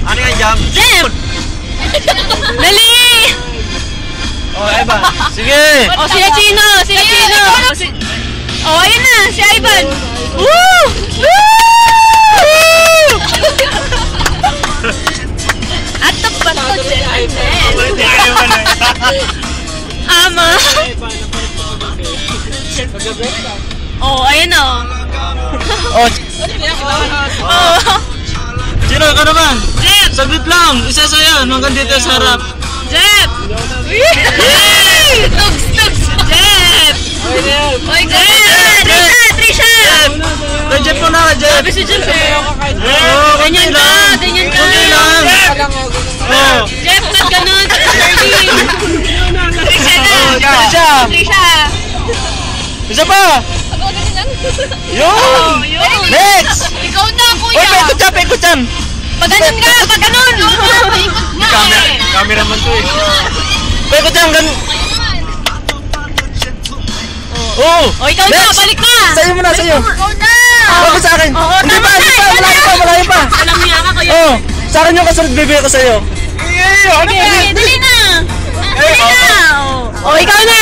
Ano yung jump? Jump! Dali! Oh, Ivan. Sige! Oh, sila Chino! Sila Chino! Oh, ayun na! Si Ivan! Woo! Woo! Atap ba ito? Ama! Oh, ayun o. Oh, Oh. Chino, ikaw naman. Jeff! Saglit lang. Isa sa yan. Hanggang dito sa harap. Jeff! Tugs! Tugs! Jeff! Oy, Jeff! Trisha! Kay Jeff muna ka, Jeff. Sabi si Jeff eh. Oh, Ganyan ka! Ganyan ka! Kunti lang. Oh. Jeff, ba't ganun? Trisha na! Trisha. Trisha! Isa pa. Yun! Yun! Next! Ikaw na, Oy, kuya! paikot dyan, paikot dyan. Pag ganun ka! Pag ganun! Paikot nga eh! Cameraman to eh. Paikot dyan, ganun. Oh! O, ikaw na! Next! Balik ka! Sa'yo muna, sa'yo. Ikaw na! Ako sa akin. Oo, Hindi tama pa, na, hindi pa. ikaw Malayo pa, na. malayo pa. Alam niya ka, kuya. Oh, sa akin yung kasunod bibigay ko sa'yo. Dali na! Dali na! O, ikaw na!